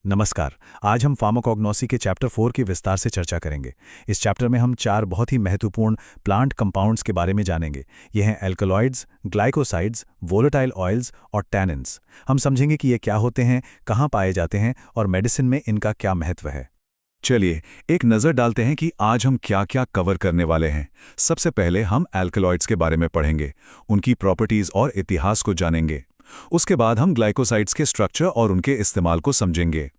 नमस्कार। आज हम फार्माकोग्नोसी के चैप्टर 4 की विस्तार से चर्चा करेंगे। इस चैप्टर में हम 4 बहुत ही महत्वपूर्ण प्लांट कंपाउंड्स के बारे में जानेंगे। ये हैं एल्कलॉइड्स, ग्लाइकोसाइड्स, वोलेटाइल ऑयल्स और टैनिन्स। हम समझेंगे कि ये क्या होते हैं, कहाँ पाए जाते हैं और मेडिसिन में इनका क्या महत्व है। चलिए एक नज़र डालते हैं कि आज हम क्या क्या कवर करने वाले हैं। सबसे पहले हम एल्कलॉइड्स के बारे में पढ़ेंगे, उनकी प्रॉपर्टीज़ और इतिहास को जानेंगे। उसके बाद हम ग्लाइकोसाइड्स के स्ट्रक्चर और उनके इस्तेमाल को समझेंगे।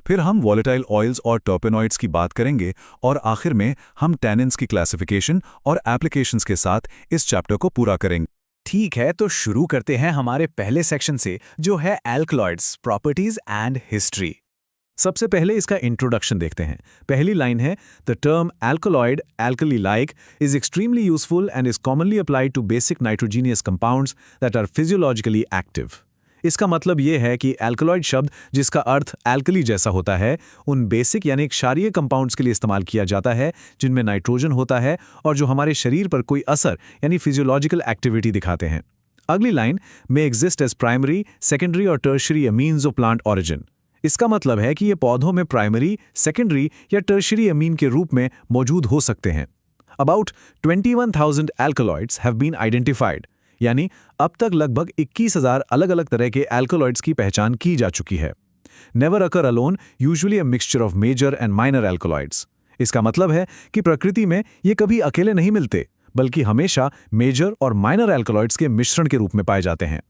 फिर हम वॉलेटाइल ऑयल्स और टर्पेनॉइड्स की बात करेंगे और आखिर में हम टैनिन्स की क्लासिफिकेशन और एप्लीकेशंस के साथ इस चैप्टर को पूरा करेंगे। ठीक है, तो शुरू करते हैं हमारे पहले सेक्शन से, जो है एल्कलॉइड्स, प्रॉपर्टीज एंड हिस्ट्री। सबसे पहले इसका इंट्रोडक्शन देखते हैं। पहली लाइन है, the term alkaloid alkali like is extremely useful and is commonly applied to basic nitrogenous compounds that are physiologically active। इसका मतलब ये है कि एल्कलॉइड शब्द, जिसका अर्थ एल्कली जैसा होता है, उन बेसिक यानी क्षारीय कंपाउंड्स के लिए इस्तेमाल किया जाता है जिनमें नाइट्रोजन होता है और जो हमारे शरीर पर कोई असर यानी फिजियोलॉजिकल एक्टिविटी दिखाते हैं। अगली लाइन में एग्जिस्ट एज प्राइमरी, सेकेंडरी और tertiary amines of plant origin. इसका मतलब है कि ये पौधों में प्राइमरी, सेकेंडरी या टर्शियरी अमीन के रूप में मौजूद हो सकते हैं। About 21,000 alkaloids have been identified, यानी अब तक लगभग 21,000 अलग अलग तरह के एल्कलॉइड्स की पहचान की जा चुकी है। Never occur alone, usually a mixture of major and minor alkaloids. इसका मतलब है कि प्रकृति में ये कभी अकेले नहीं मिलते, बल्कि हमेशा मेजर और माइनर एल्कलॉइड्स के मिश्रण के रूप में पाए जाते हैं।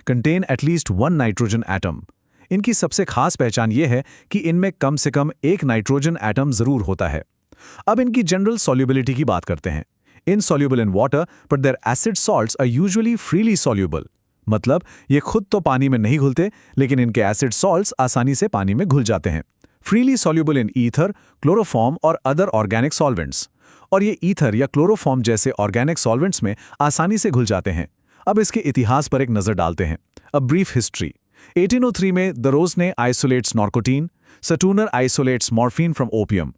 Contain at least 1 nitrogen atom. इनकी सबसे खास पहचान यह है कि इनमें कम से कम एक नाइट्रोजन एटम जरूर होता है। अब इनकी जनरल सॉल्युबिलिटी की बात करते हैं। Insoluble in water, but their acid salts are usually freely soluble. मतलब ये खुद तो पानी में नहीं घुलते, लेकिन इनके एसिड सॉल्ट्स आसानी से पानी में घुल जाते हैं। Freely soluble in ether, chloroform और अदर ऑर्गेनिक सॉल्वेंट्स। और ये ईथर या क्लोरोफॉर्म जैसे ऑर्गेनिक सॉल्वेंट्स में आसानी से घुल जाते हैं। अब इसके इतिहास पर एक नजर डालते हैं। A brief history. 1803 में Derosne isolates narcotine, Serturner isolates morphine from opium.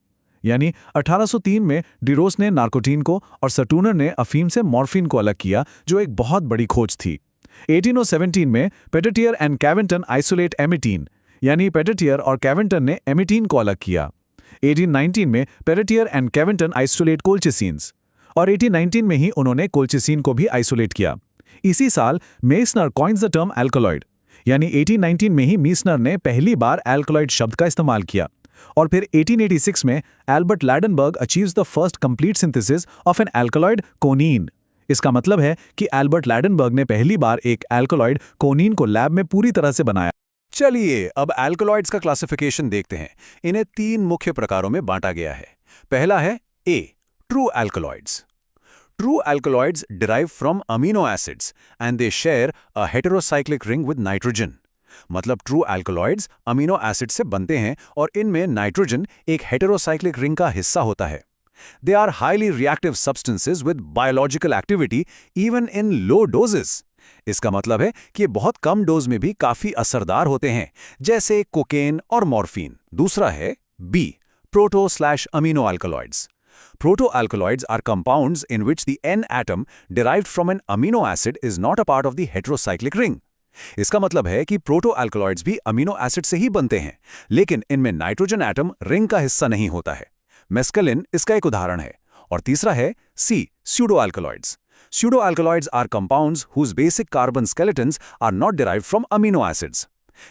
यानी 1803 में डिरोस ने नार्कोटीन को और सटूनर ने अफीम से मॉर्फिन को अलग किया, जो एक बहुत बड़ी खोज थी। 1817 में पेटेटियर एंड कैवेंटन आइसोलेट एमिटीन, यानी पेटेटियर और कैवेंटन ने एमिटीन को अलग किया। 1819 में पेटेटियर एंड कैवेंटन आइसोलेट कोल्चिसीन्स, और 1819 में ही उन्होंने कोल्चिसीन को भी आइसोलेट किया। इसी साल Meissner coins the term alkaloid, यानी 1819 में ही मीसनर ने पहली बार एल्कलॉइड शब्द का इस्तेमाल किया। और फिर 1886 में Albert Ladenburg achieves the first complete synthesis of an alkaloid coniine. इसका मतलब है कि एल्बर्ट लैडनबर्ग ने पहली बार एक एल्कलॉइड कोनीन को लैब में पूरी तरह से बनाया। चलिए अब एल्कलॉइड्स का क्लासिफिकेशन देखते हैं। इन्हें 3 मुख्य प्रकारों में बांटा गया है। पहला है A, true alkaloids. True alkaloids derive from amino acids and they share a heterocyclic ring with nitrogen। मतलब ट्रू एल्कलॉइड्स अमीनो एसिड से बनते हैं और इनमें नाइट्रोजन एक हेटेरोसाइक्लिक रिंग का हिस्सा होता है। They are highly reactive substances with biological activity even in low doses। इसका मतलब है कि ये बहुत कम डोज में भी काफी असरदार होते हैं, जैसे कोकेन और मॉर्फिन। दूसरा है B, proto amino alkaloids. Protoalkaloids are compounds in which the N atom derived from an amino acid is not a part of the heterocyclic ring। इसका मतलब है कि प्रोटोएल्कलॉइड्स भी अमीनो एसिड से ही बनते हैं, लेकिन इनमें नाइट्रोजन एटम रिंग का हिस्सा नहीं होता है। मेस्कलिन इसका एक उदाहरण है। और तीसरा है सी, स्यूडोएल्कलॉइड्स। Pseudoalkaloids are compounds whose basic carbon skeletons are not derived from amino acids।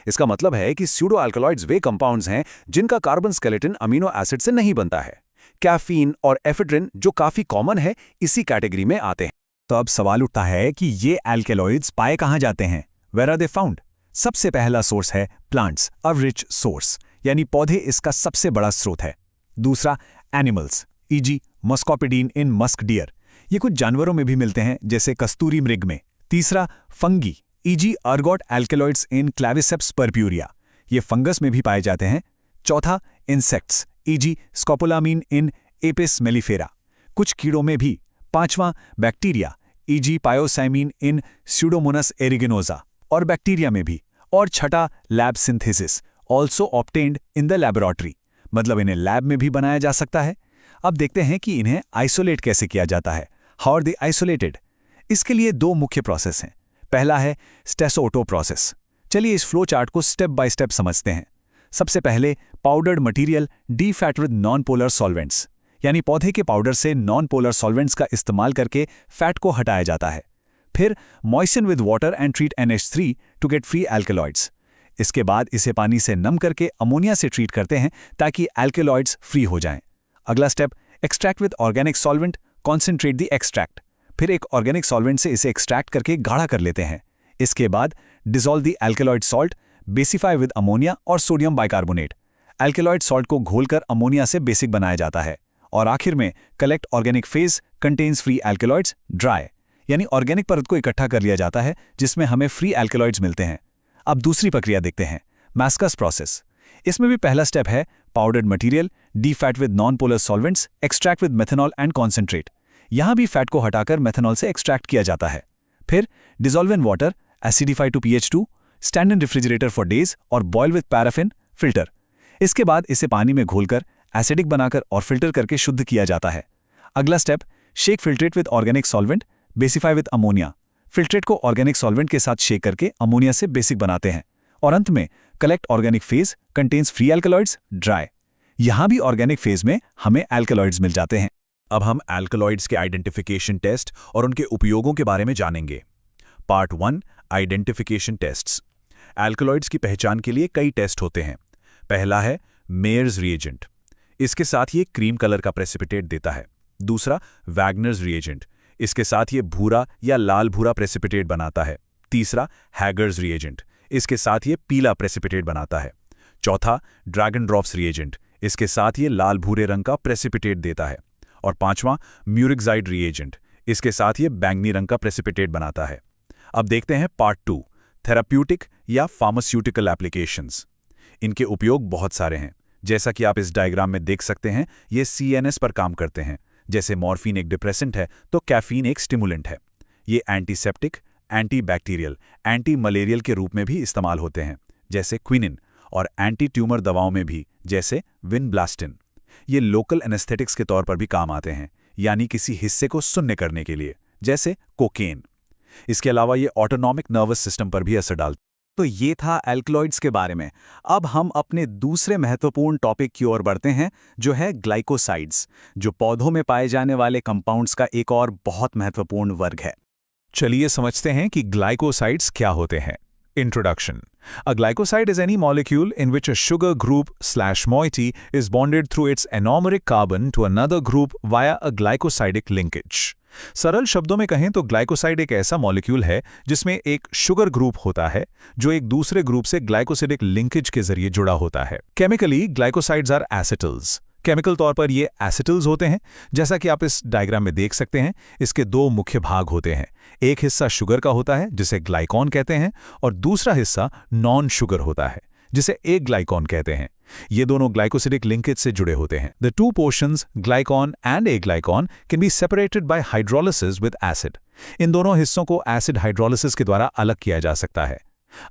इसका मतलब है कि स्यूडोएल्कलॉइड्स वे कंपाउंड्स हैं जिनका कार्बन स्केलेटन अमीनो एसिड से नहीं बनता है। कैफीन और एफेड्रिन, जो काफी कॉमन है, इसी कैटेगरी में आते हैं। तो अब सवाल उठता है कि ये एल्कलॉइड्स पाए कहाँ जाते हैं? Where are they found? सबसे पहला सोर्स है प्लांट्स, अ रिच सोर्स, यानी पौधे इसका सबसे बड़ा स्रोत है। दूसरा एनिमल्स, ईजी मस्कोपिडीन इन मस्क डियर, ये कुछ जानवरों में भी मिलते हैं जैसे कस्तूरी मृग में। तीसरा फंगी, ईजी अर्गोट एल्कलॉइड्स इन क्लैविसेप्स परप्यूरिया, ये फंगस में भी पाए जाते हैं। चौथा इंसेक्ट्स, ईजी स्कोपोलामीन इन एपिस मेलिफेरा, कुछ कीड़ों में भी। पांचवां बैक्टीरिया, ईजी पायोसाइमीन इन स्यूडोमोनास एरिगेनोजा, और बैक्टीरिया में भी। और छठा lab synthesis, also obtained in the laboratory, मतलब इन्हें लैब में भी बनाया जा सकता है। अब देखते हैं कि इन्हें आइसोलेट कैसे किया जाता है। How are they isolated? इसके लिए 2 मुख्य प्रोसेस हैं। पहला है स्टेसोटो प्रोसेस। चलिए इस फ्लो चार्ट को स्टेप बाय स्टेप समझते हैं। सबसे पहले powdered material defat with non polar solvents, यानी पौधे के पाउडर से नॉन पोलर सॉल्वेंट्स का इस्तेमाल करके फैट को हटाया जाता है। फिर moisten with water and treat NH3 to get free alkaloids. इसके बाद इसे पानी से नम करके अमोनिया से ट्रीट करते हैं ताकि एल्केलॉइड्स फ्री हो जाएं। अगला step, extract with organic solvent, concentrate the extract. फिर एक ऑर्गेनिक सॉल्वेंट से इसे एक्सट्रैक्ट करके गाढ़ा कर लेते हैं। इसके बाद dissolve the alkaloid salt, basify with ammonia और सोडियम बाइकार्बोनेट। एल्केलॉइड सॉल्ट को घोलकर अमोनिया से बेसिक बनाया जाता है। और आखिर में collect organic phase contains free alkaloids, dry, यानी ऑर्गेनिक परत को इकट्ठा कर लिया जाता है जिसमें हमें फ्री एल्केलॉइड्स मिलते हैं। अब दूसरी प्रक्रिया देखते हैं, मैस्कस प्रोसेस। इसमें भी पहला स्टेप है powdered material defat with non polar solvents, extract with methanol and concentrate. यहां भी फैट को हटाकर मेथनॉल से एक्सट्रैक्ट किया जाता है। फिर dissolve in water, acidify to pH 2, stand in refrigerator for days और बॉयल विद पैराफिन, फिल्टर। इसके बाद इसे पानी में घोलकर एसिडिक बनाकर और फिल्टर करके शुद्ध किया जाता है। अगला step, shake filtrate with organic solvent, basify with ammonia. Filtrate को ऑर्गेनिक सॉल्वेंट के साथ शेक करके अमोनिया से बेसिक बनाते हैं। और अंत में collect organic phase contains free alkaloids, dry. यहां भी ऑर्गेनिक फेज में हमें एल्केलॉइड्स मिल जाते हैं। अब हम एल्कलॉइड्स के आइडेंटिफिकेशन टेस्ट और उनके उपयोगों के बारे में जानेंगे। Part 1, identification tests. एल्कलॉइड्स की पहचान के लिए कई टेस्ट होते हैं। पहला है मेयर्स रिएजेंट, इसके साथ ये क्रीम कलर का प्रेसिपिटेट देता है। दूसरा वैगनर्स रिएजेंट, इसके साथ ये भूरा या लाल भूरा प्रेसिपिटेट बनाता है। तीसरा हैगर्स रिएजेंट, इसके साथ ये पीला प्रेसिपिटेट बनाता है। चौथा ड्रैगन ड्रॉप्स रिएजेंट, इसके साथ ये लाल भूरे रंग का प्रेसिपिटेट देता है। और पांचवां म्यूरिक्साइड रिएजेंट, इसके साथ ये बैंगनी रंग का प्रेसिपिटेट बनाता है। अब देखते हैं पार्ट 2, थेराप्यूटिक या फार्मास्यूटिकल एप्लीकेशंस। इनके उपयोग बहुत सारे हैं। जैसा कि आप इस डायग्राम में देख सकते हैं, ये CNS पर काम करते हैं। जैसे मॉर्फिन एक डिप्रेसेंट है तो कैफीन एक स्टिमुलेंट है। ये एंटीसेप्टिक, एंटीबैक्टीरियल, एंटी मलेरियल के रूप में भी इस्तेमाल होते हैं, जैसे क्विनिन, और एंटी ट्यूमर दवाओं में भी, जैसे विनब्लास्टिन। ये लोकल एनेस्थेटिक्स के तौर पर भी काम आते हैं, यानी किसी हिस्से को शून्य करने के लिए, जैसे कोकेन। इसके अलावा ये ऑटोनॉमिक नर्वस सिस्टम पर भी असर डालते हैं। तो ये था एल्कलॉइड्स के बारे में। अब हम अपने दूसरे महत्वपूर्ण टॉपिक की ओर बढ़ते हैं, जो है ग्लाइकोसाइड्स, जो पौधों में पाए जाने वाले कंपाउंड्स का एक और बहुत महत्वपूर्ण वर्ग है। चलिए समझते हैं कि ग्लाइकोसाइड्स क्या होते हैं। Introduction. A glycoside is any molecule in which a sugar group/moiety is bonded through its anomeric carbon to another group via a glycosidic linkage. सरल शब्दों में कहें तो ग्लाइकोसाइड एक ऐसा मॉलिक्यूल है जिसमें एक शुगर ग्रुप होता है जो एक दूसरे ग्रुप से ग्लाइकोसिडिक लिंकेज के जरिए जुड़ा होता है। Chemically glycosides are acetals. Chemical तौर पर ये एसिटल्स होते हैं। जैसा कि आप इस डायग्राम में देख सकते हैं, इसके दो मुख्य भाग होते हैं। एक हिस्सा शुगर का होता है जिसे ग्लाइकॉन कहते हैं, और दूसरा हिस्सा नॉन शुगर होता है जिसे एक ग्लाइकॉन कहते हैं। ये दोनों ग्लाइकोसिडिक लिंकेज से जुड़े होते हैं। The two portions glycone and aglycone can be separated by hydrolysis with acid. इन दोनों हिस्सों को एसिड हाइड्रोलिसिस के द्वारा अलग किया जा सकता है।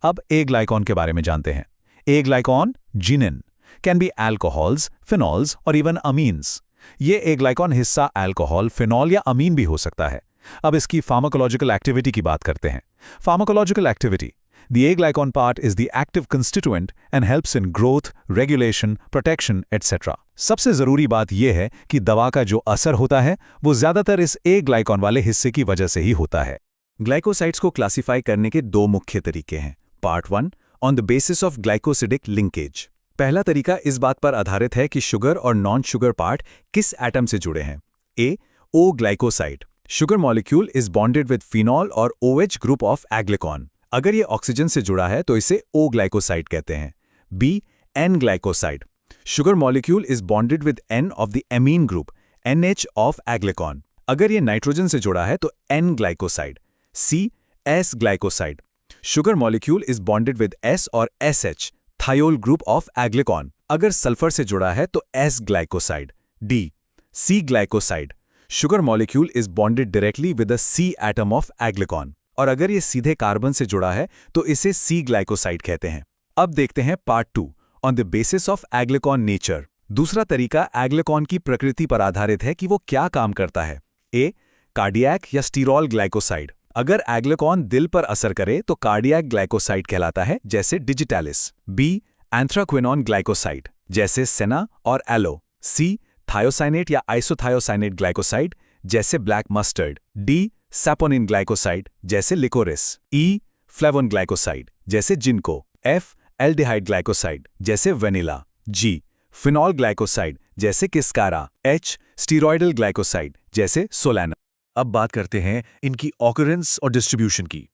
अब ए ग्लाइकॉन के बारे में जानते हैं। ए ग्लाइकॉन जिनिन कैन बी अल्कोहल्स, फिनॉल्स और इवन अमीन्स। ये ए ग्लाइकॉन हिस्सा अल्कोहल, फिनॉल या अमीन भी हो सकता है। अब इसकी फार्माकोलॉजिकल एक्टिविटी की बात करते हैं। Pharmacological activity: The A-glycon part is the active constituent and helps in growth, regulation, protection, etc. सबसे जरूरी बात यह है कि दवा का जो असर होता है वो ज्यादातर इस A-glycon वाले हिस्से की वजह से ही होता है। ग्लाइकोसाइड्स को क्लासिफाई करने के दो मुख्य तरीके हैं। Part 1, on the basis of glycosidic linkage. पहला तरीका इस बात पर आधारित है कि शुगर और नॉन शुगर पार्ट किस एटम से जुड़े हैं। ए, O glycoside. Sugar molecule is bonded with phenol और OH ग्रुप ऑफ एग्लिकॉन। अगर ये ऑक्सीजन से जुड़ा है तो इसे O ग्लाइकोसाइड कहते हैं। B, N glycoside. Sugar molecule is bonded with N of the amine group, NH of aglycone. अगर ये नाइट्रोजन से जुड़ा है तो N glycoside. C, S glycoside. Sugar molecule is bonded with S और SH, thiol group of aglycone. अगर sulphur से जुड़ा है तो S glycoside. D, C glycoside. Sugar molecule is bonded directly with the C atom of aglycone. और अगर ये सीधे कार्बन से जुड़ा है तो इसे C ग्लाइकोसाइड कहते हैं। अब देखते हैं part 2, on the basis of aglycone nature. दूसरा तरीका एग्लिकॉन की प्रकृति पर आधारित है कि वो क्या काम करता है। ए, कार्डियक या स्टीरॉल ग्लाइकोसाइड। अगर एग्लिकॉन दिल पर असर करे तो कार्डियक ग्लाइकोसाइड कहलाता है, जैसे डिजिटैलिस। बी, एंथ्राक्विनोन ग्लाइकोसाइड जैसे सेना और एलो। सी थायोसाइनेट या आइसोथायोसाइनेट ग्लाइकोसाइड जैसे black mustard. D saponin glycoside जैसे लिकोरिस। ई फ्लेवोन ग्लाइकोसाइड जैसे जिनको। एफ एल्डिहाइड ग्लाइकोसाइड जैसे वेनिला। जी फिनॉल ग्लाइकोसाइड जैसे किस्कारा। एच स्टीरॉयडल ग्लाइकोसाइड जैसे solanum. अब बात करते हैं इनकी ऑकरेंस और डिस्ट्रीब्यूशन की।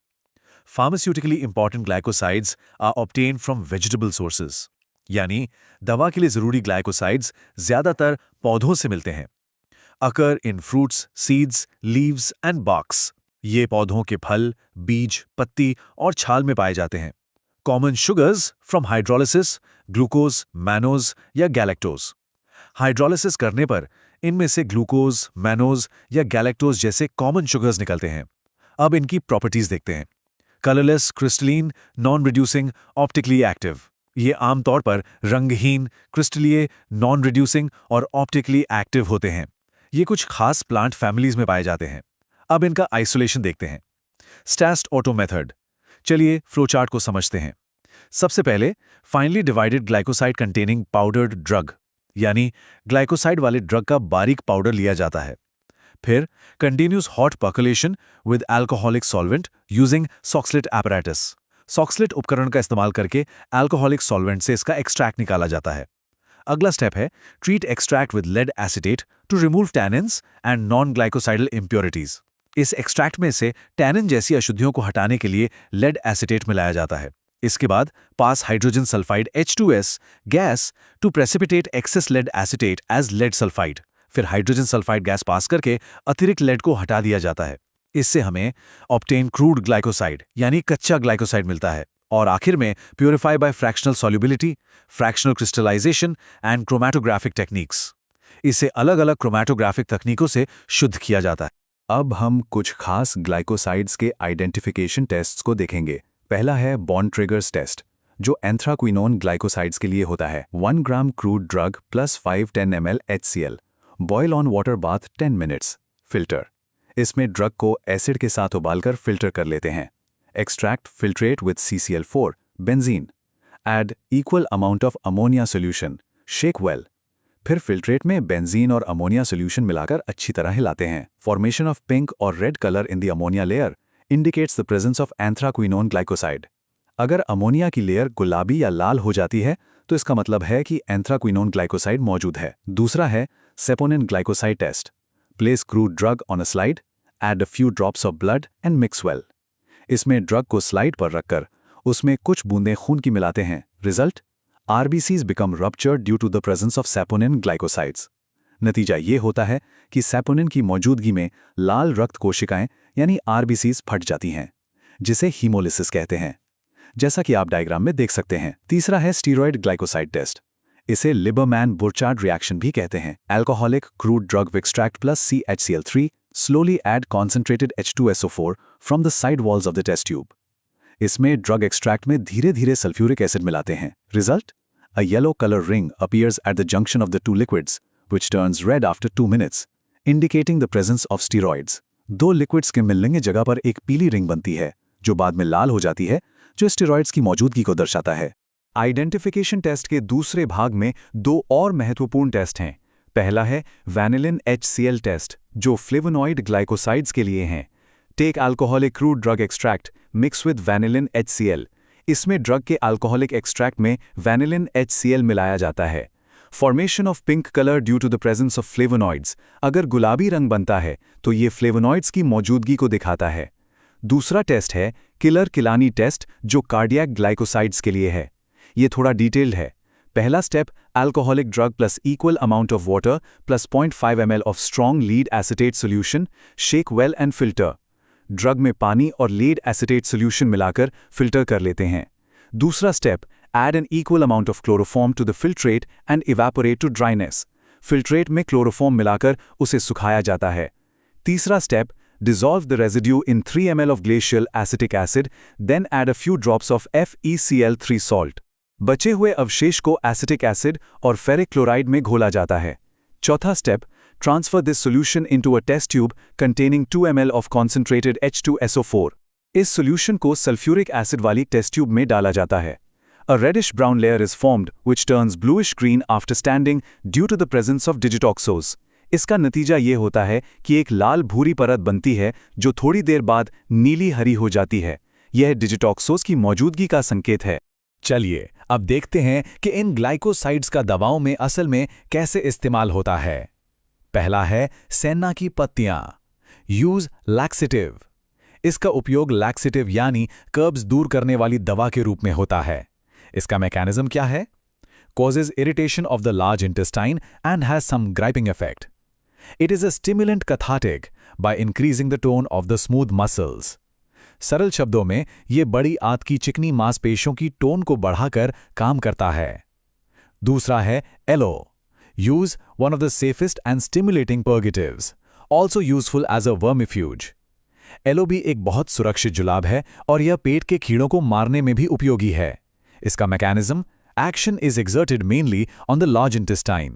Pharmaceutically important glycosides are obtain from vegetable sources, यानी दवा के लिए जरूरी ग्लाइकोसाइड्स ज्यादातर पौधों से मिलते हैं। Occur in fruits, seeds, leaves and barks. ये पौधों के फल, बीज, पत्ती और छाल में पाए जाते हैं। Common sugars from hydrolysis, glucose, mannose या गैलेक्टोज। हाइड्रोलिसिस करने पर इनमें से ग्लूकोज, मैनोज या गैलेक्टोज जैसे कॉमन शुगर्स निकलते हैं। अब इनकी प्रॉपर्टीज देखते हैं। Colourless, crystalline, non reducing, optically active. ये आमतौर पर रंगहीन, क्रिस्टलीय, नॉन रिड्यूसिंग और ऑप्टिकली एक्टिव होते हैं। ये कुछ खास प्लांट फैमिलीज में पाए जाते हैं। अब इनका आइसोलेशन देखते हैं। स्टैस्ट ऑटो मेथड। चलिए फ्लोचार्ट को समझते हैं। सबसे पहले finally divided glycoside containing powdered drug, यानी ग्लाइकोसाइड वाले ड्रग का बारीक पाउडर लिया जाता है। फिर continuous hot percolation with alcoholic solvent using Soxhlet apparatus। Soxhlet उपकरण का इस्तेमाल करके अल्कोहलिक सॉल्वेंट से इसका एक्सट्रैक्ट निकाला जाता है। अगला स्टेप है treat extract with lead acetate to remove tannins and non glycosidal impurities. इस एक्सट्रैक्ट में से टैनिन जैसी अशुद्धियों को हटाने के लिए लेड एसिटेट मिलाया जाता है। इसके बाद pass hydrogen sulphide H2S gas to precipitate excess lead acetate as lead sulphide. फिर हाइड्रोजन सल्फाइड गैस पास करके अतिरिक्त लेड को हटा दिया जाता है। इससे हमें ऑब्टेन क्रूड ग्लाइकोसाइड यानी कच्चा ग्लाइकोसाइड मिलता है। और आखिर में purify by fractional solubility, fractional crystallization and chromatographic techniques. इसे अलग अलग क्रोमैटोग्राफिक तकनीकों से शुद्ध किया जाता है। अब हम कुछ खास ग्लाइकोसाइड्स के आइडेंटिफिकेशन टेस्ट्स को देखेंगे। पहला है बॉन्ड ट्रिगर्स टेस्ट, जो एंथ्राक्विनोन ग्लाइकोसाइड्स के लिए होता है। 1 gram crude drug plus 510 ml HCl, boil on water bath 10 minutes, filter. इसमें ड्रग को एसिड के साथ उबालकर फिल्टर कर लेते हैं। Extract filtrate with CCl4 benzene, add equal amount of ammonia solution, shake well. फिर फिल्ट्रेट में बेंजीन और अमोनिया सोल्यूशन मिलाकर अच्छी तरह हिलाते हैं। फॉर्मेशन ऑफ पिंक और red colour in the ammonia layer indicates the presence of anthraquinone glycoside. अगर अमोनिया की लेयर गुलाबी या लाल हो जाती है तो इसका मतलब है कि एंथ्राक्विनोन ग्लाइकोसाइड मौजूद है। दूसरा है saponin glycoside test. Place crude drug on a slide, add a few drops of blood and mix well. इसमें ड्रग को स्लाइड पर रखकर उसमें कुछ बूंदें खून की मिलाते हैं। Result RBCs become ruptured due to the presence of saponin glycosides. नतीजा ये होता है कि सेपोनिन की मौजूदगी में लाल रक्त कोशिकाएं यानी RBCs फट जाती हैं, जिसे हीमोलिसिस कहते हैं, जैसा कि आप डायग्राम में देख सकते हैं। तीसरा है स्टीरॉयड ग्लाइकोसाइड टेस्ट। इसे लिबरमैन-बुर्चार्ड रिएक्शन भी कहते हैं। Alcoholic crude drug extract plus CHCl3 slowly add concentrated H2SO4 from the side walls of the test tube. इसमें ड्रग एक्सट्रैक्ट में धीरे धीरे सल्फ्यूरिक एसिड मिलाते हैं। Result A yellow color ring appears at the junction of the two liquids, which turns red after 2 minutes, indicating the presence of steroids. दो liquids के मिलने की जगह पर एक पीली रिंग बनती है, जो बाद में लाल हो जाती है, जो स्टेरॉइड्स की मौजूदगी को दर्शाता है। आइडेंटिफिकेशन टेस्ट के दूसरे भाग में 2 और महत्वपूर्ण टेस्ट हैं। पहला है वैनिलिन HCl टेस्ट, जो फ्लेवोनॉइड ग्लाइकोसाइड्स के लिए हैं। Take alcoholic crude drug extract, mix with vanillin HCl। इसमें ड्रग के अल्कोहलिक एक्सट्रैक्ट में वैनिलिन HCl मिलाया जाता है। Formation of pink colour due to the presence of flavonoids. अगर गुलाबी रंग बनता है तो ये फ्लेवोनॉइड्स की मौजूदगी को दिखाता है। दूसरा टेस्ट है किलर किलानी टेस्ट, जो कार्डियक ग्लाइकोसाइड्स के लिए है। ये थोड़ा डिटेल्ड है। पहला step alcoholic drug plus equal amount of water plus 0.5 ml of strong lead acetate solution, shake well and filter. Drug में पानी और लीड एसिटेट सोल्यूशन मिलाकर फिल्टर कर लेते हैं। दूसरा step add an equal amount of chloroform to the filtrate and evaporate to dryness. Filtrate में chloroform मिलाकर उसे सुखाया जाता है। तीसरा step dissolve the residue in 3 ml of glacial acetic acid, then add a few drops of FeCl3 salt. बचे हुए अवशेष को एसिटिक एसिड और फेरिक क्लोराइड में घोला जाता है। चौथा step transfer this solution into a test tube containing 2 ml of concentrated H2SO4। इस सॉल्यूशन को सल्फ्यूरिक एसिड वाली टेस्ट ट्यूब में डाला जाता है। A reddish-brown layer is formed, which turns bluish-green after standing due to the presence of digitoxos. इसका नतीजा ये होता है कि एक लाल भूरी परत बनती है जो थोड़ी देर बाद नीली हरी हो जाती है। यह डिजिटॉक्सोस की मौजूदगी का संकेत है। चलिए अब देखते हैं कि इन ग्लाइकोसाइड्स का दवाओं में असल में कैसे इस्तेमाल होता है। पहला है सेना की पत्तियां। Use laxative. इसका उपयोग लैक्सेटिव यानी कर्ब्स दूर करने वाली दवा के रूप में होता है। इसका मैकेनिज्म क्या है? Causes irritation of the large intestine and has some griping effect. It is a stimulant cathartic by increasing the tone of the smooth muscles. सरल शब्दों में ये बड़ी आंत की चिकनी मांसपेशियों की टोन को बढ़ाकर काम करता है। दूसरा है yellow. Use one of the safest and stimulating purgatives, also useful as a vermifuge. Aloe भी एक बहुत सुरक्षित जुलाब है और यह पेट के कीड़ों को मारने में भी उपयोगी है। इसका mechanism Action is exerted mainly on the large intestine.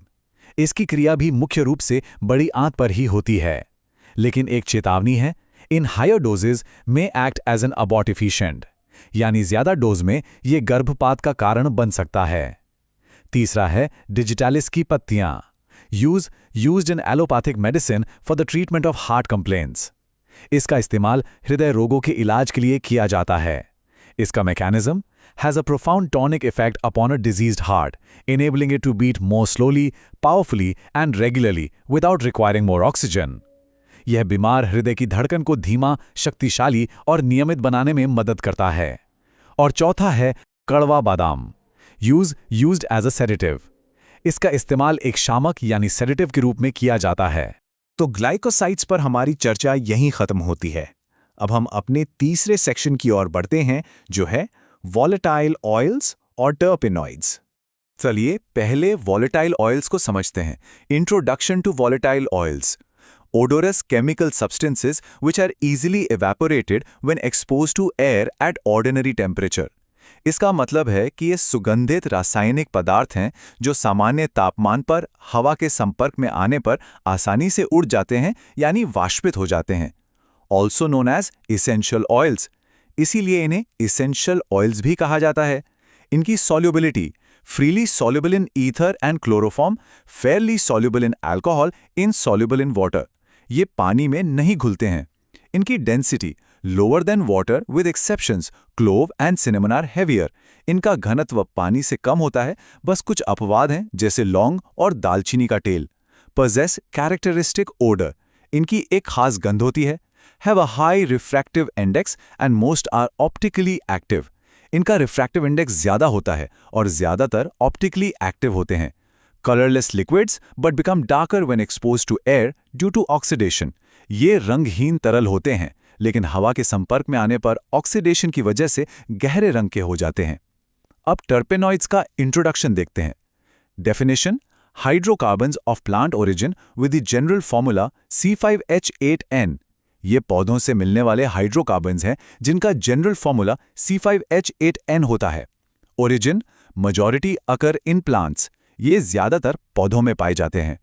इसकी क्रिया भी मुख्य रूप से बड़ी आंत पर ही होती है। लेकिन एक चेतावनी है, इन हायर डोजेज में एक्ट एज एन अबॉर्टिफिशिएंट, यानी ज्यादा डोज में ये गर्भपात का कारण बन सकता है। तीसरा है डिजिटालिस की पत्तियां। Used in allopathic medicine for the treatment of heart complaints. इसका इस्तेमाल हृदय रोगों के इलाज के लिए किया जाता है। इसका mechanism has a profound tonic effect upon a diseased heart, enabling it to beat more slowly, powerfully and regularly without requiring more oxygen. यह बीमार हृदय की धड़कन को धीमा, शक्तिशाली और नियमित बनाने में मदद करता है। और चौथा है कड़वा बादाम। Used as a sedative. इसका इस्तेमाल एक शामक यानी सेडेटिव के रूप में किया जाता है। तो ग्लाइकोसाइड्स पर हमारी चर्चा यहीं खत्म होती है। अब हम अपने तीसरे सेक्शन की ओर बढ़ते हैं, जो है वॉलेटाइल ऑयल्स और टर्पेनॉइड्स। चलिए पहले वॉलेटाइल ऑयल्स को समझते हैं। Introduction to volatile oils. Odorous chemical substances which are easily evaporated when exposed to air at ordinary temperature. इसका मतलब है कि ये सुगंधित रासायनिक पदार्थ हैं जो सामान्य तापमान पर हवा के संपर्क में आने पर आसानी से उड़ जाते हैं यानी वाष्पित हो जाते हैं। Also known as essential oils. इसीलिए इन्हें essential oils भी कहा जाता है। इनकी solubility freely soluble in ether and chloroform, fairly soluble in alcohol, insoluble in water. ये पानी में नहीं घुलते हैं। इनकी density lower than water with exceptions clove and cinnamon are heavier. इनका घनत्व पानी से कम होता है, बस कुछ अपवाद हैं जैसे लौंग और दालचीनी का तेल। possess characteristic odour. इनकी एक खास गंध होती है। Have a high refractive index and most are optically active. इनका रिफ्रैक्टिव इंडेक्स ज्यादा होता है और ज्यादातर ऑप्टिकली एक्टिव होते हैं। colorless liquids but become darker when exposed to air due to oxidation. ये रंगहीन तरल होते हैं लेकिन हवा के संपर्क में आने पर ऑक्सीडेशन की वजह से गहरे रंग के हो जाते हैं। अब टर्पेनॉइड्स का इंट्रोडक्शन देखते हैं। Definition: hydrocarbons of plant origin with the general formula C5H8N। ये पौधों से मिलने वाले हाइड्रोकार्बन्स हैं जिनका जनरल फॉर्मूला C5H8N होता है। Origin: majority occur in plants। ये ज्यादातर पौधों में पाए जाते हैं।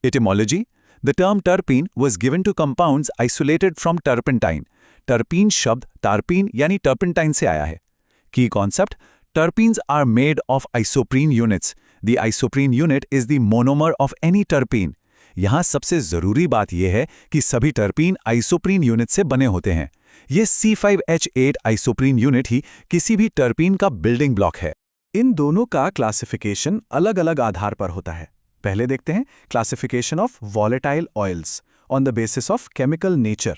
Etymology: The term terpene was given to compounds isolated from turpentine. Terpene शब्द टारपीन यानी टर्पेंटाइन से आया है। Key concept: Terpenes are made of isoprene units. The isoprene unit is the monomer of any terpene. यहाँ सबसे जरूरी बात यह है कि सभी टर्पीन आइसोप्रीन यूनिट से बने होते हैं। ये C5H8 आइसोप्रीन यूनिट ही किसी भी टर्पीन का बिल्डिंग ब्लॉक है। इन दोनों का क्लासिफिकेशन अलग अलग आधार पर होता है। पहले देखते हैं classification of volatile oils on the basis of chemical nature.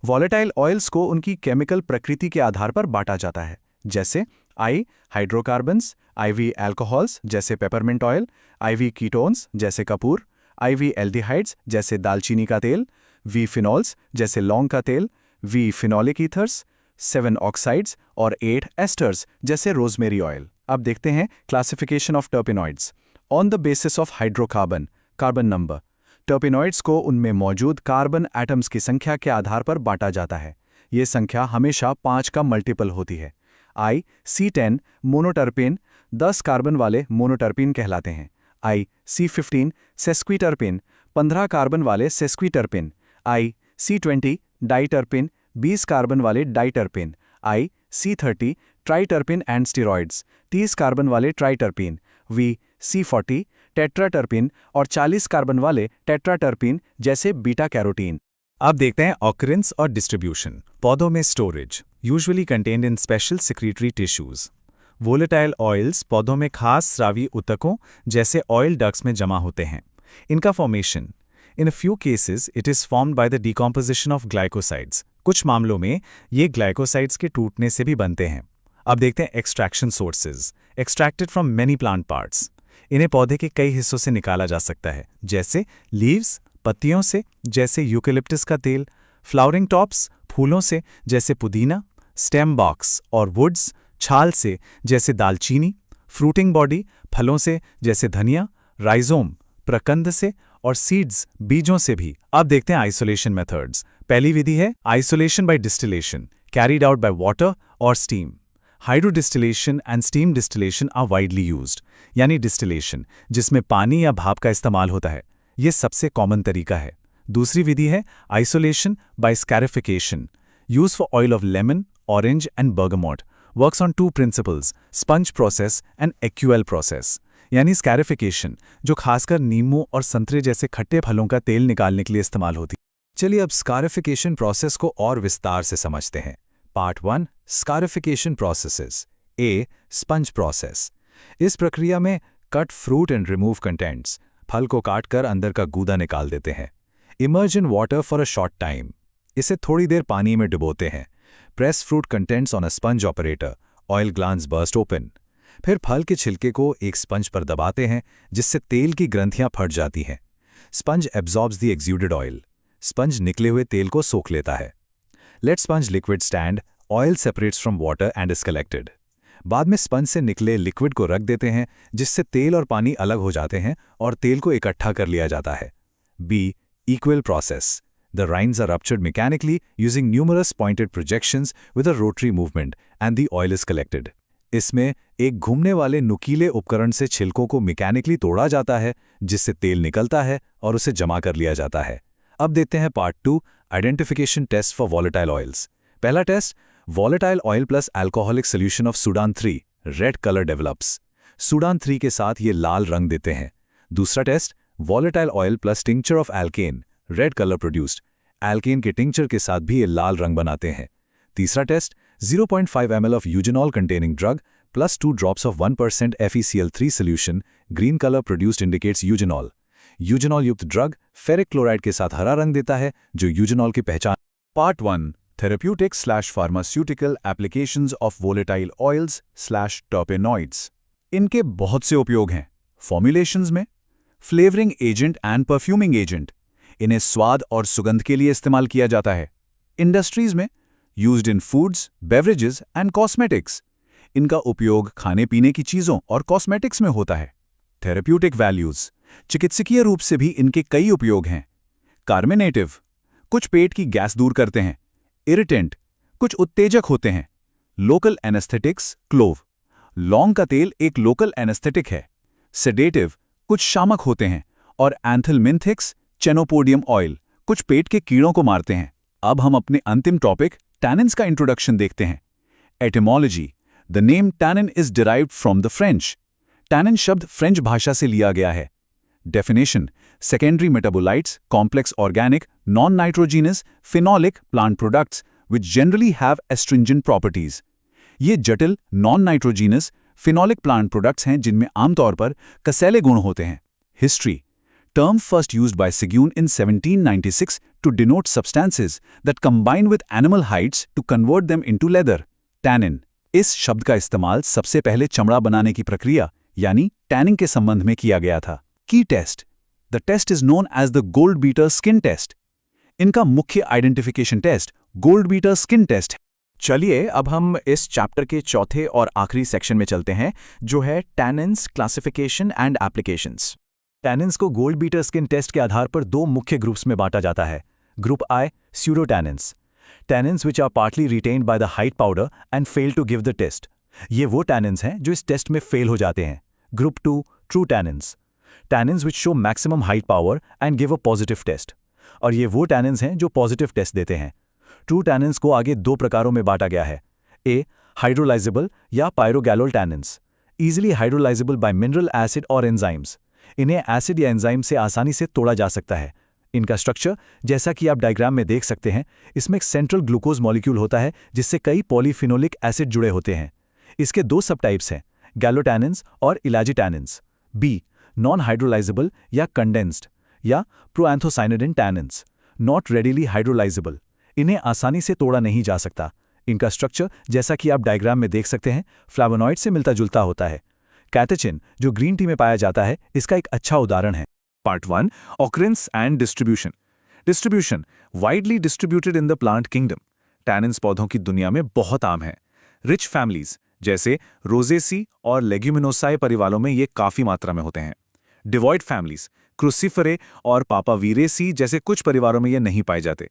Volatile oils को उनकी केमिकल प्रकृति के आधार पर बांटा जाता है, जैसे आई हाइड्रोकार्बन्स, IV एल्कोहल्स जैसे पेपरमिंट ऑयल, IV कीटोन्स जैसे कपूर, IV एल्डिहाइड्स जैसे दालचीनी का तेल, V फिनॉल्स जैसे लौंग का तेल, V फिनोलिक ईथर्स, 7 ऑक्साइड्स और 8 एस्टर्स जैसे रोजमेरी ऑयल। अब देखते हैं classification of टर्पेनॉइड्स on the basis of hydrocarbon, carbon number. टर्पेनॉइड्स को उनमें मौजूद कार्बन एटम्स की संख्या के आधार पर बांटा जाता है। ये संख्या हमेशा 5 का मल्टीपल होती है। I C10 मोनोटर्पेन 10 कार्बन वाले मोनोटर्पीन कहलाते हैं। I C15 सेस्क्विटर्पेन 15 कार्बन वाले सेस्क्विटर्पेन। I C20 डाइटर्पेन 20 कार्बन वाले diterpene. I C30 triterpene and steroids, 30 carbon वाले ट्राइटर्पिन VC40, टेट्राटर्पिन और 40 कार्बन वाले टेट्राटर्पिन जैसे बीटा कैरोटीन। अब देखते हैं ऑकरेंस और डिस्ट्रीब्यूशन। पौधों में storage usually contained in special secretory tissues. Volatile oils पौधों में खास स्रावी ऊतकों जैसे ऑयल डक्ट्स में जमा होते हैं। इनका formation in a few cases it is formed by the decomposition of glycosides. कुछ मामलों में ये ग्लाइकोसाइड्स के टूटने से भी बनते हैं। अब देखते हैं extraction sources. Extracted from many plant parts. इन्हें पौधे के कई हिस्सों से निकाला जा सकता है, जैसे लीव्स पत्तियों से जैसे यूकेलिप्टस का तेल, फ्लावरिंग टॉप्स फूलों से जैसे पुदीना, स्टेम बॉक्स और वुड्स छाल से जैसे दालचीनी, फ्रूटिंग बॉडी फलों से जैसे धनिया, राइजोम प्रकंद से और सीड्स बीजों से भी। अब देखते हैं आइसोलेशन मेथड्स। पहली विधि है isolation by distillation, carried out by water और steam. Hydrodistillation and steam distillation are widely used, यानी डिस्टिलेशन जिसमें पानी या भाप का इस्तेमाल होता है, ये सबसे कॉमन तरीका है। दूसरी विधि है isolation by scarification, use for oil of lemon, orange and bergamot, works on two principles, sponge process and ecuelle process. यानी स्कैरिफिकेशन जो खासकर नींबू और संतरे जैसे खट्टे फलों का तेल निकालने के लिए इस्तेमाल होती है। चलिए अब स्कैरिफिकेशन प्रोसेस को और विस्तार से समझते हैं। Part 1 scarification processes. A sponge process. इस प्रक्रिया में cut fruit and remove contents, फल को काटकर अंदर का गूदा निकाल देते हैं। Immerse in water for a short time, इसे थोड़ी देर पानी में डुबोते हैं। Press fruit contents on a sponge operator, oil glands burst open. फिर फल के छिलके को एक स्पंज पर दबाते हैं जिससे तेल की ग्रंथियां फट जाती हैं। Sponge absorbs the exuded oil, sponge निकले हुए तेल को सोख लेता है। Let sponge liquid stand, oil separates from water and is collected. बाद में स्पंज से निकले लिक्विड को रख देते हैं जिससे तेल और पानी अलग हो जाते हैं और तेल को इकट्ठा कर लिया जाता है। Be equal process. The rinds are ruptured mechanically using numerous pointed projections with a rotary movement and the oil is collected. इसमें एक घूमने वाले नुकीले उपकरण से छिलकों को मैकेनिकली तोड़ा जाता है जिससे तेल निकलता है और उसे जमा कर लिया जाता है। अब देखते हैं part 2 identification test for volatile oils. पहला test volatile oil plus alcoholic solution of Sudan 3, red colour develops. Sudan 3 के साथ ये लाल रंग देते हैं। दूसरा test volatile oil plus tincture of alkanna, red colour produced. Alkanna के टिंक्चर के साथ भी ये लाल रंग बनाते हैं। तीसरा test 0.5 ml of eugenol containing drug plus 2 drops of 1% FeCl3 solution, green colour produced indicates eugenol. Eugenol युक्त ड्रग फेरिक क्लोराइड के साथ हरा रंग देता है जो यूजेनॉल की पहचान। Part 1 therapeutic pharmaceutical applications of volatile oils terpenoids. इनके बहुत से उपयोग हैं। फॉर्मुलेशंस में flavouring agent and perfuming agent, इन्हें स्वाद और सुगंध के लिए इस्तेमाल किया जाता है। इंडस्ट्रीज में used in foods, beverages and cosmetics, इनका उपयोग खाने पीने की चीज़ों और कॉस्मेटिक्स में होता है। थेरेप्यूटिक वैल्यूज, चिकित्सकीय रूप से भी इनके कई उपयोग हैं। कार्मिनेटिव, कुछ पेट की गैस दूर करते हैं। इरिटेंट, कुछ उत्तेजक होते हैं। लोकल एनेस्थेटिक्स, क्लोव, लौंग का तेल एक लोकल एनेस्थेटिक है। सेडेटिव, कुछ शामक होते हैं। और एंथलमिंथिक्स, चेनोपोडियम ऑयल, कुछ पेट के कीड़ों को मारते हैं। अब हम अपने अंतिम टॉपिक टैनिन्स का इंट्रोडक्शन देखते हैं। Etymology, the name tannin is derived from the French. Tannin शब्द फ्रेंच भाषा से लिया गया है। Definition, secondary metabolites, complex organic, non nitrogenous, phenolic plant products which generally have astringent properties. ये जटिल non nitrogenous phenolic plant products हैं जिनमें आमतौर पर कसैले गुण होते हैं। History, term first used by Seguin in 1796 to denote substances that combine with animal hides to convert them into leather. Tannin, इस शब्द का इस्तेमाल सबसे पहले चमड़ा बनाने की प्रक्रिया यानी टैनिंग के संबंध में किया गया था। Key test, the test is known as the gold beater skin test. इनका मुख्य identification test gold beater skin test है। चलिए अब हम इस चैप्टर के चौथे और आखिरी सेक्शन में चलते हैं जो है tannins classification and applications. Tannins को गोल्ड बीटर स्किन टेस्ट के आधार पर दो मुख्य ग्रुप्स में बांटा जाता है। Group I pseudotannins, tannins which are partly retained by the hide powder and fail to give the test. ये वो टैनिन्स हैं जो इस टेस्ट में फेल हो जाते हैं। Group 2 true tannins, tannins which show maximum hide power and give a positive test. और ये वो टैनिन्स हैं जो पॉजिटिव टेस्ट देते हैं। ट्रू टैनिन्स को आगे दो प्रकारों में बांटा गया है। ए हाइड्रोलाइजेबल या pyrogallol tannins, easily hydrolysable by mineral acid और एंजाइम्स। इन्हें एसिड या एंजाइम से आसानी से तोड़ा जा सकता है। इनका स्ट्रक्चर जैसा कि आप डायग्राम में देख सकते हैं, इसमें एक सेंट्रल ग्लूकोज मॉलिक्यूल होता है जिससे कई पॉलीफिनोलिक एसिड जुड़े होते हैं। इसके दो सबटाइप्स हैं, गैलोटैनिन्स और इलाजिटैनिन्स। बी, नॉन हाइड्रोलाइजेबल या कंडेंस्ड, या proanthocyanidin tannins, not readily hydrolysable. इन्हें आसानी से तोड़ा नहीं जा सकता। इनका स्ट्रक्चर जैसा कि आप डायग्राम में देख सकते हैं, फ्लावोनॉइड से मिलता जुलता होता है। कैटेचिन जो ग्रीन टी में पाया जाता है, इसका एक अच्छा उदाहरण है। Part 1. Occurrence and Distribution. Distribution. Widely distributed in the plant kingdom. Tannins पौधों की दुनिया में बहुत आम है। Rich families जैसे रोजेसी और लेग्यूमिनोसाई परिवारों में ये काफ़ी मात्रा में होते हैं। Devoid families, क्रूसीफेरे और पापावीरेसी जैसे कुछ परिवारों में ये नहीं पाए जाते।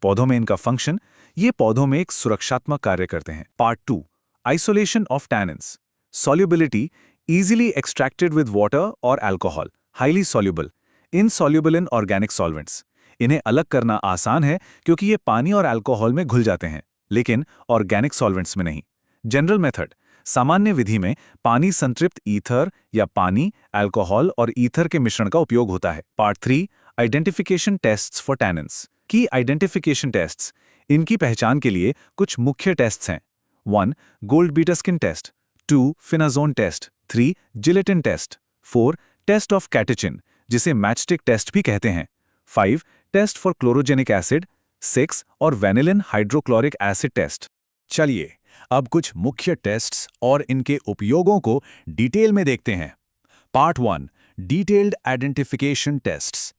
पौधों में इनका फंक्शन, ये पौधों में एक सुरक्षात्मक कार्य करते हैं। Part 2. Isolation of tannins. Solubility, easily extracted with water or alcohol. Highly soluble, insoluble in organic solvents. इन्हें अलग करना आसान है क्योंकि ये पानी और अल्कोहल में घुल जाते हैं, लेकिन ऑर्गेनिक सॉल्वेंट्स में नहीं। जनरल मेथड, सामान्य विधि में पानी संतृप्त ईथर या पानी, अल्कोहल और ईथर के मिश्रण का उपयोग होता है। Part 3, identification tests for tannins. की आइडेंटिफिकेशन टेस्ट्स, इनकी पहचान के लिए कुछ मुख्य टेस्ट्स हैं। 1. Gold beta skin test, 2. Phenazone test, 3. Gelatin test, 4. Test of catechin जिसे मैचस्टिक टेस्ट भी कहते हैं, 5. Test for chlorogenic acid, 6. और वेनिलिन हाइड्रोक्लोरिक एसिड टेस्ट। चलिए अब कुछ मुख्य टेस्ट्स और इनके उपयोगों को डिटेल में देखते हैं। Part 1, detailed identification tests.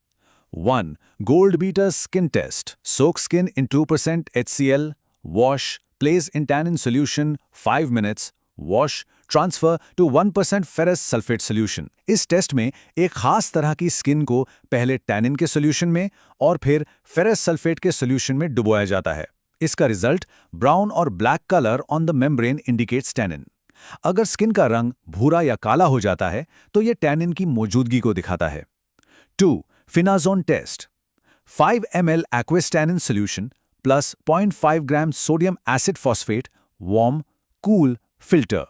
1. Gold beta skin test. Soak skin in 2% HCl, wash, place in tannin solution 5 minutes, wash, transfer to 1% ferrous sulphate solution. इस टेस्ट में एक खास तरह की स्किन को पहले टैनिन के सॉल्यूशन में और फिर फेरस सल्फेट के सॉल्यूशन में डुबोया जाता है। इसका रिजल्ट ब्राउन और black colour on the membrane indicates tannin. अगर स्किन का रंग भूरा या काला हो जाता है तो यह टैनिन की मौजूदगी को दिखाता है। 2. Phenazone test. 5 ml aqueous tannin solution plus 0.5 gram sodium acid phosphate, warm, cool, filter.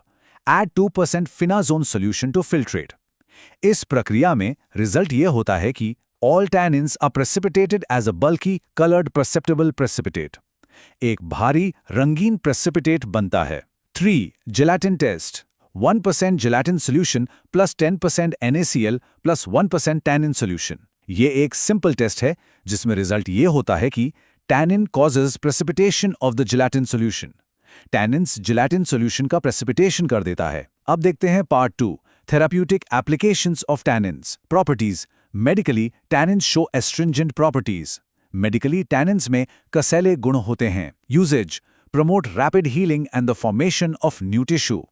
Add 2% finazone solution to filtrate. इस प्रक्रिया में रिजल्ट यह होता है कि all tannins are precipitated as a bulky, colored perceptible precipitate. एक भारी, रंगीन precipitate बनता है। 3. Gelatin test. 1% gelatin solution plus 10% NaCl plus 1% tannin solution. ये एक सिंपल टेस्ट है जिसमें रिजल्ट ये होता है कि tannin causes precipitation of the gelatin solution. Tannins gelatin solution का प्रेसिपिटेशन कर देता है। अब देखते हैं part 2, therapeutic applications of tannins. Properties, medically tannins show astringent properties. Medically tannins में कसैले गुण होते हैं। Uses, promote rapid healing and the formation of new tissue.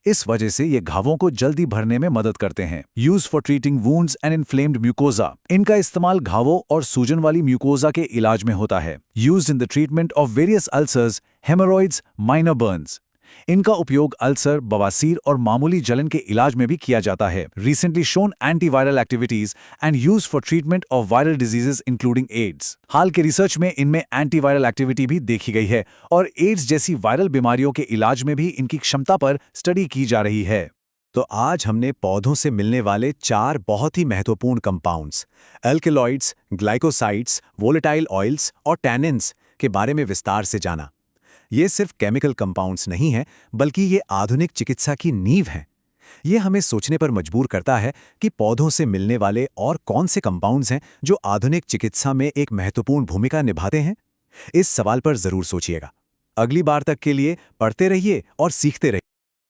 इस वजह से ये घावों को जल्दी भरने में मदद करते हैं। Use for treating wounds and inflamed mucosa. इनका इस्तेमाल घावों और सूजन वाली म्यूकोजा के इलाज में होता है। Used in the treatment of various ulcers, hemorrhoids, minor Burns. इनका उपयोग अल्सर, बवासीर और मामूली जलन के इलाज में भी किया जाता है। Recently shown antiviral activities and use for treatment of viral diseases including AIDS. हाल के रिसर्च में इनमें एंटीवायरल एक्टिविटी भी देखी गई है और एड्स जैसी वायरल बीमारियों के इलाज में भी इनकी क्षमता पर स्टडी की जा रही है। तो आज हमने पौधों से मिलने वाले 4 बहुत ही महत्वपूर्ण compounds, alkaloids, glycosides, volatile oils और टैनिन्स के बारे में विस्तार से जाना। ये सिर्फ केमिकल कंपाउंड्स नहीं हैं, बल्कि ये आधुनिक चिकित्सा की नींव हैं। ये हमें सोचने पर मजबूर करता है कि पौधों से मिलने वाले और कौन से कंपाउंड्स हैं जो आधुनिक चिकित्सा में एक महत्वपूर्ण भूमिका निभाते हैं। इस सवाल पर जरूर सोचिएगा। अगली बार तक के लिए पढ़ते रहिए और सीखते रहिए।